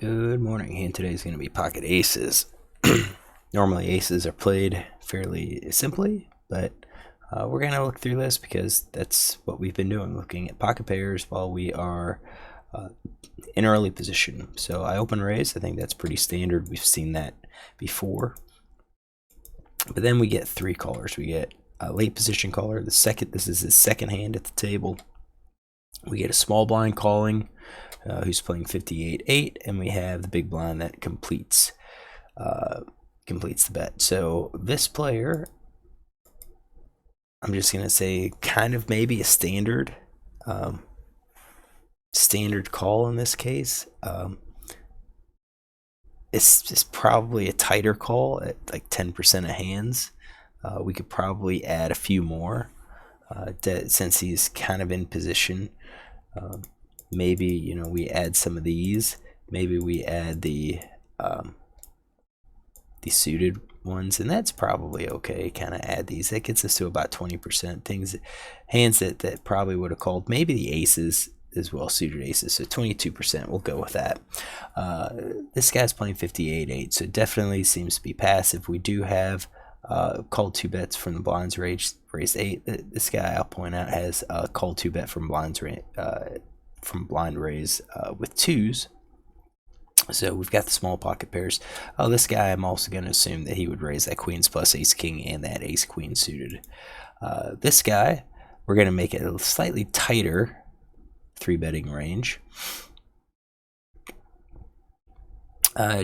Good morning, and today's going to be pocket aces. Normally aces are played fairly simply, but we're going to look through this because that's what we've been doing, looking at pocket pairs while we are in early position. So I open raise. I think that's pretty standard. We've seen that before. But then we get three callers. We get a late position caller. This is his second hand at the table. We get a small blind calling, who's playing 58-8, and we have the big blind that completes the bet. So this player, I'm just gonna say, kind of maybe a standard call in this case. It's probably a tighter call at like 10% of hands. We could probably add a few more since he's kind of in position. Maybe we add some of these. Maybe we add the suited ones, and that's probably okay. Kind of add these. That gets us to about 20%. Hands that probably would have called. Maybe the aces as well, suited aces. So 22%. We'll go with that. This guy's playing 58-8, so it definitely seems to be passive. We do have called two bets from the blinds raised 8. This guy, I'll point out, has called two bet from blind raise with twos. So we've got the small pocket pairs. This guy, I'm also going to assume that he would raise that queens plus ace king and that ace queen suited. This guy, we're going to make it a slightly tighter three betting range.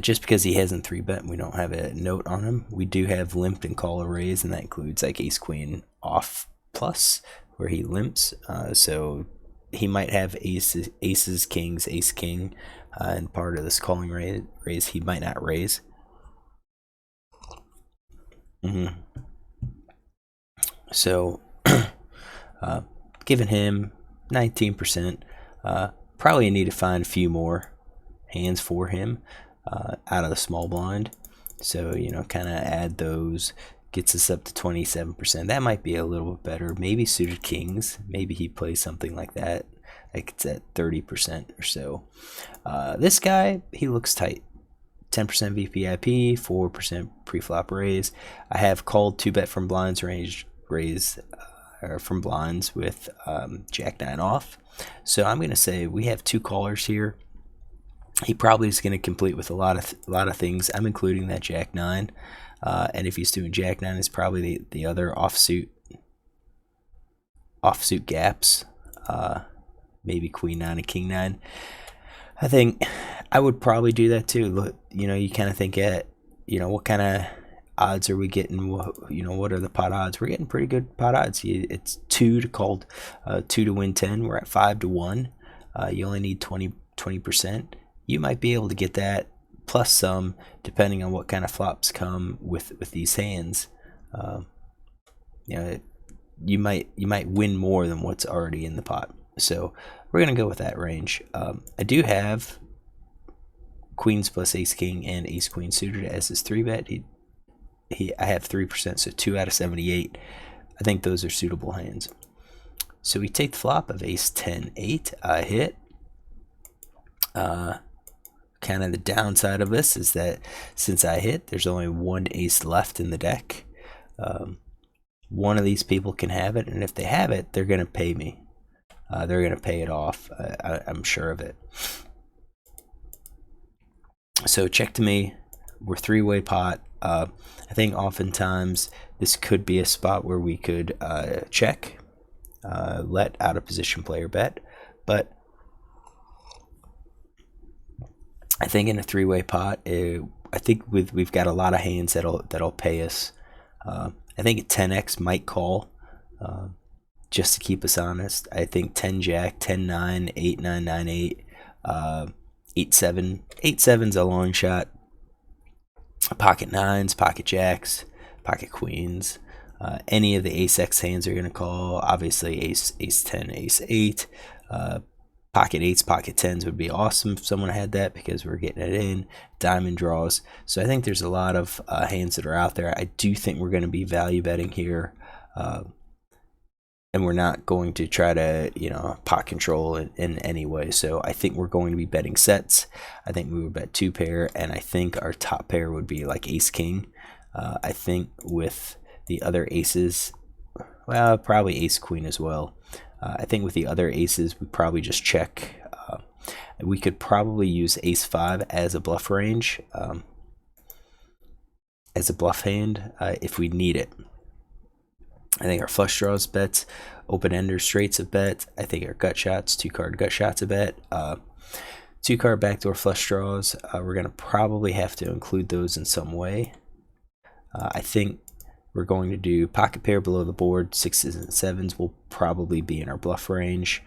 Just because he hasn't three bet, we don't have a note on him. We do have limped and call a raise, and that includes like ace queen off plus, where he limps. So he might have aces, kings, ace king, and part of this calling raise he might not raise. So giving him 19%. Probably need to find a few more hands for him out of the small blind. So kind of add those. Gets us up to 27%. That might be a little bit better. Maybe suited kings. Maybe he plays something like that. Like it's at 30% or so. This guy, he looks tight. 10% VPIP, 4% preflop raise. I have called two bet from blinds raise from blinds with Jack 9 off. So I'm going to say we have two callers here. He probably is going to complete with a lot of things. I'm including that Jack 9. And if he's doing Jack 9, it's probably the other offsuit gaps. Maybe Queen 9 and King 9. I think I would probably do that too. Look, you kind of think at, what kind of odds are we getting? What are the pot odds? We're getting pretty good pot odds. It's 2 to win 10. We're at 5 to 1. You only need 20%. You might be able to get that plus some, depending on what kind of flops come with these hands. You might win more than what's already in the pot. So we're gonna go with that range. I do have queens plus ace king and ace queen suited as his three bet. I have 3%, so 2 out of 78. I think those are suitable hands. So we take the flop of ace 10-8. I hit. Kind of the downside of this is that since I hit, there's only one ace left in the deck. One of these people can have it, and if they have it, they're going to pay me. They're going to pay it off. I'm sure of it. So check to me. We're three-way pot. I think oftentimes this could be a spot where we could check, let out of position player bet, but I think in a three-way pot, I think we've got a lot of hands that'll pay us. I think a 10x might call, just to keep us honest. I think 10 jack, 10 9, 8 9 9 8, 8 7. 8 7's a long shot. Pocket nines, pocket jacks, pocket queens. Any of the ace x hands are going to call. Obviously ace 10, ace 8. Pocket 8s, pocket 10s would be awesome if someone had that, because we're getting it in. Diamond draws. So I think there's a lot of hands that are out there. I do think we're going to be value betting here. and we're not going to try to, you know, pot control in any way. So I think we're going to be betting sets. I think we would bet 2 pair, and I think our top pair would be like ace king. I think with the other aces, well, probably ace queen as well. I think with the other aces, we probably just check. We could probably use ace 5 as a bluff range, as a bluff hand if we need it. I think our flush draws bets, open-ender straights a bet. I think our gut shots, 2-card gut shots a bet. 2-card backdoor flush draws, we're going to probably have to include those in some way. I think we're going to do pocket pair below the board. 6s and 7s will probably be in our bluff range.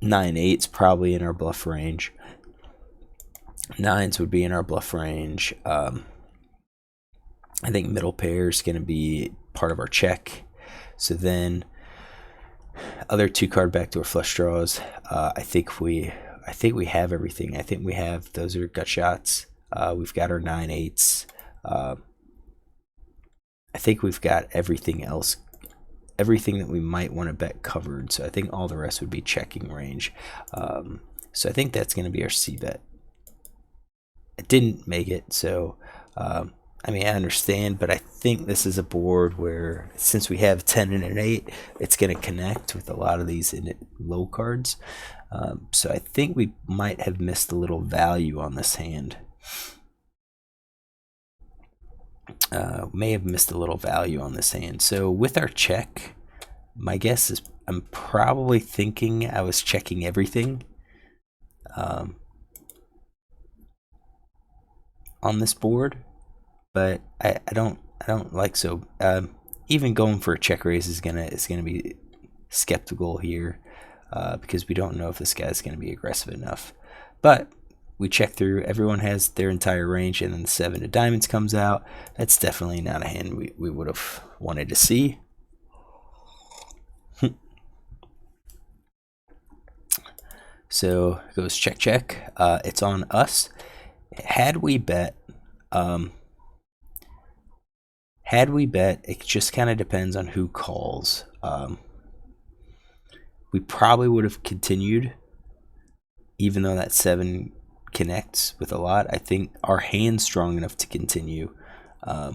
9-8's probably in our bluff range. 9s would be in our bluff range. I think middle pair is going to be part of our check. So then other 2-card backdoor flush draws. I think we have everything. I think we have, those are gut shots. We've got our 9-8s. I think we've got everything else, everything that we might want to bet covered. So I think all the rest would be checking range. So I think that's going to be our C bet. I didn't make it, so I mean, I understand, but I think this is a board where, since we have 10 and an 8, it's going to connect with a lot of these low cards. So I think we might have missed a little value on this hand. May have missed a little value on this hand. So with our check, my guess is I'm probably thinking I was checking everything on this board. But I don't like, so even going for a check raise is gonna be skeptical here because we don't know if this guy's gonna be aggressive enough. But we check through, everyone has their entire range, and then the 7 of diamonds comes out. That's definitely not a hand we would have wanted to see. So it goes check check. It's on us. Had we bet, it just kind of depends on who calls. We probably would have continued, even though that 7 connects with a lot. I think our hand's strong enough to continue. I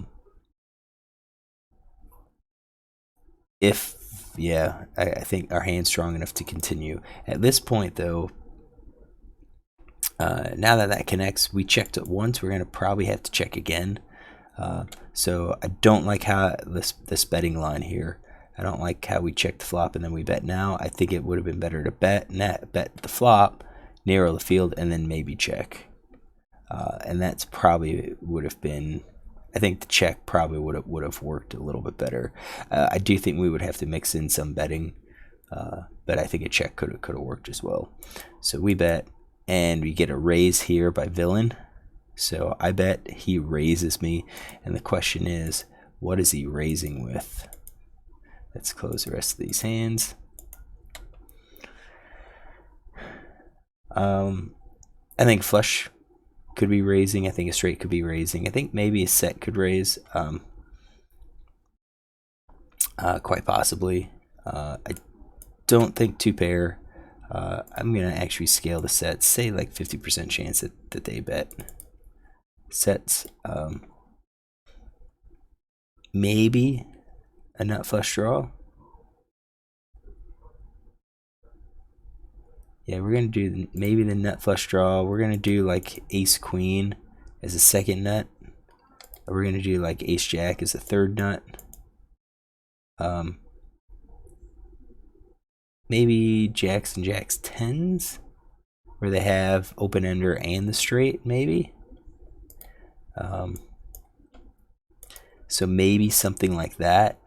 think our hand's strong enough to continue. At this point, though, now that connects, we checked it once. We're going to probably have to check again. So I don't like how this betting line here. I don't like how we check the flop and then we bet now. I think it would have been better to bet the flop, narrow the field, and then maybe check. And that's probably would have been, I think the check probably would have worked a little bit better. I do think we would have to mix in some betting, but I think a check could have worked as well. So we bet, and we get a raise here by villain. So I bet he raises me, and the question is, what is he raising with? Let's close the rest of these hands. I think flush could be raising. I think a straight could be raising. I think maybe a set could raise. Quite possibly. I don't think 2 pair. I'm gonna actually scale the sets. Say like 50% chance that they bet. Sets, maybe a nut flush draw. Yeah, we're gonna do maybe the nut flush draw. We're gonna do like ace queen as a second nut. We're gonna do like ace jack as a third nut. Maybe jacks and jacks 10s, where they have open ender and the straight, maybe. So maybe something like that.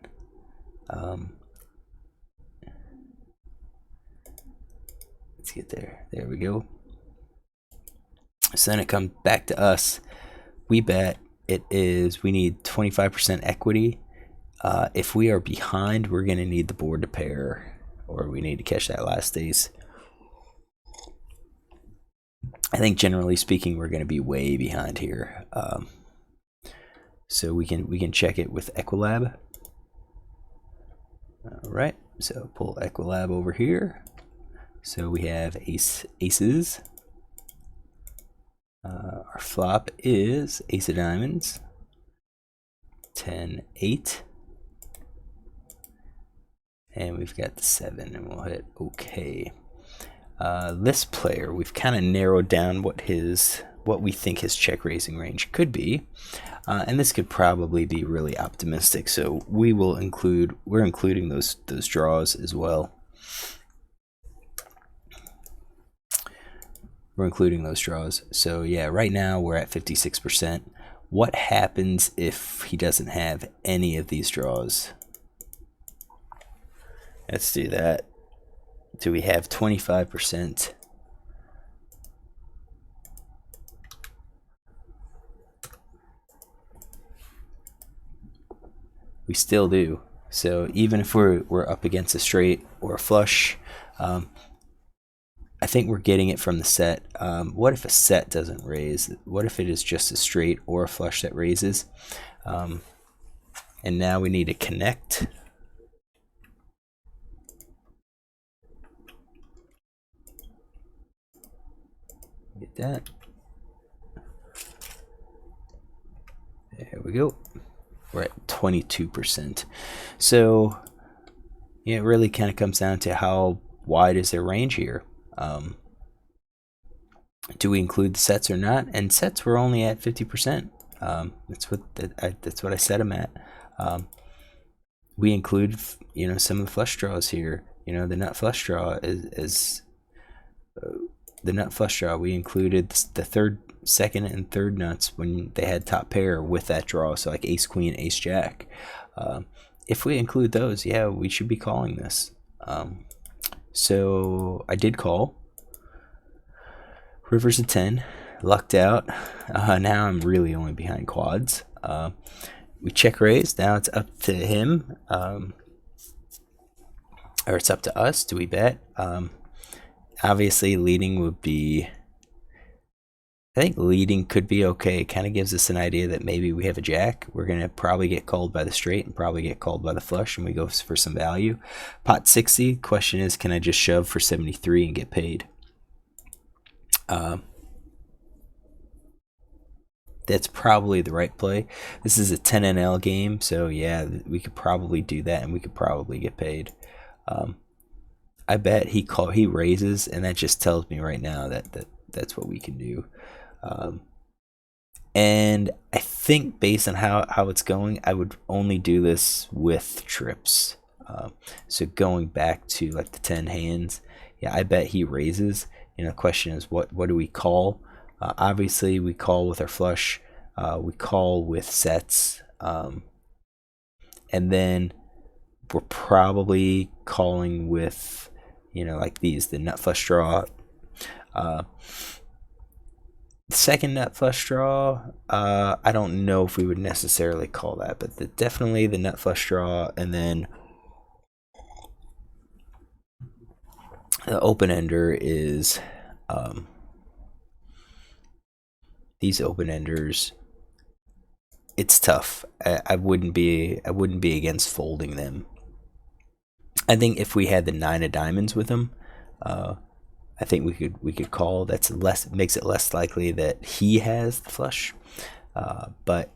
Let's get there. There we go. So then it comes back to us. We bet. We need 25% equity. If we are behind, we're going to need the board to pair, or we need to catch that last ace. I think generally speaking, we're going to be way behind here. So we can check it with Equilab. All right, So pull Equilab over here. So we have aces. Our flop is ace of diamonds, 10-8, and we've got the 7, and we'll hit OK. This player, we've kind of narrowed down what we think his check raising range could be, and this could probably be really optimistic. So we're including those draws as well. We're including those draws. So yeah, right now we're at 56%. What happens if he doesn't have any of these draws? Let's do that. Do we have 25%? We still do. So even if we're up against a straight or a flush, I think we're getting it from the set. What if a set doesn't raise? What if it is just a straight or a flush that raises? And now we need to connect. Get that. There we go. We're at 22%. So yeah, it really kind of comes down to how wide is their range here. Do we include the sets or not? And sets were only at 50%. That's what I set them at. We include some of the flush draws here. The nut flush draw is the nut flush draw. We included the third, second, and third nuts when they had top pair with that draw. So like ace queen, ace jack. If we include those, yeah, we should be calling this. So I did call. River's a 10, lucked out. Now I'm really only behind quads. We check raise. Now it's up to him, or it's up to us. Do we bet? Obviously, leading would be. I think leading could be okay. It kind of gives us an idea that maybe we have a jack. We're going to probably get called by the straight and probably get called by the flush, and we go for some value. Pot 60. Question is, can I just shove for 73 and get paid? That's probably the right play. This is a 10 NL game, so yeah, we could probably do that, and we could probably get paid. I bet he raises, and that just tells me right now that's what we can do. And I think based on how it's going, I would only do this with trips. So going back to like the 10 hands, yeah, I bet he raises. The question is, what do we call? Obviously, we call with our flush. We call with sets. And then we're probably calling with, like these, the nut flush draw. The second nut flush draw, I don't know if we would necessarily call that, but definitely the nut flush draw, and then the open-ender is these open-enders. It's tough. I wouldn't be against folding them. I think if we had the 9 of diamonds with them, I think we could call. Makes it less likely that he has the flush. But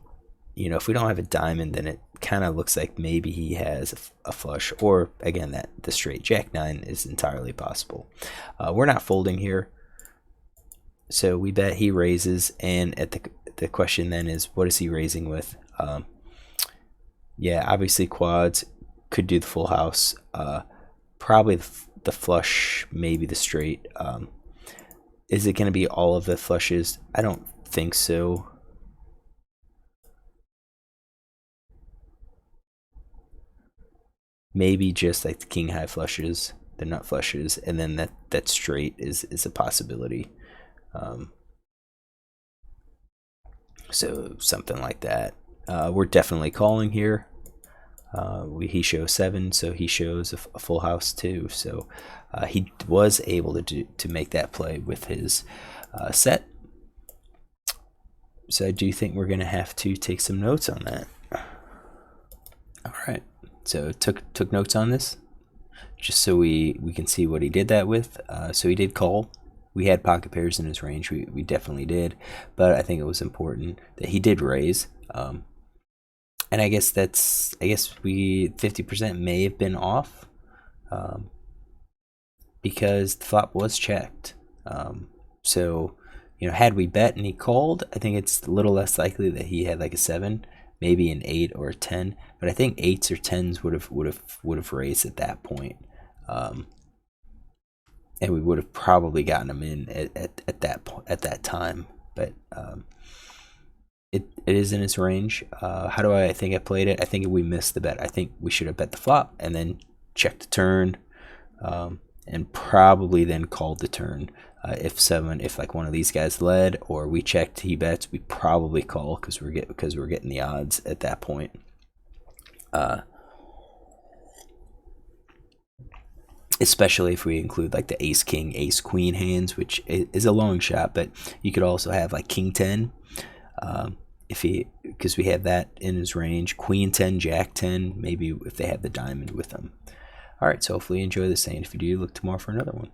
if we don't have a diamond, then it kind of looks like maybe he has a flush, or again that the straight jack 9 is entirely possible. We're not folding here, so we bet he raises. And at the question then is, what is he raising with? Yeah, obviously quads, could do the full house, probably the flush, maybe the straight. Is it going to be all of the flushes? I don't think so. Maybe just like the king high flushes, the nut flushes, and then that straight is a possibility. So something like that. We're definitely calling here. He shows 7, so he shows a full house too. So he was able to make that play with his set. So I do think we're gonna have to take some notes on that. All right. So took notes on this. just so we can see what he did that with. So he did call. We had pocket pairs in his range. We definitely did, but I think it was important that he did raise. And I guess we 50% may have been off, because the flop was checked. So had we bet and he called, I think it's a little less likely that he had like a 7, maybe an 8 or a 10. But I think 8s or 10s would have raised at that point. And we would have probably gotten him in at that time. But it is in his range. How do I think I played it? I think we missed the bet. I think we should have bet the flop and then checked the turn, and probably then called the turn. If like one of these guys led or we checked, he bets, we probably call because we're getting the odds at that point. Especially if we include like the ace king, ace queen hands, which is a long shot, but you could also have like king 10, because we have that in his range, queen 10, jack 10, maybe if they have the diamond with them. All right, so hopefully you enjoy this, and if you do, look tomorrow for another one.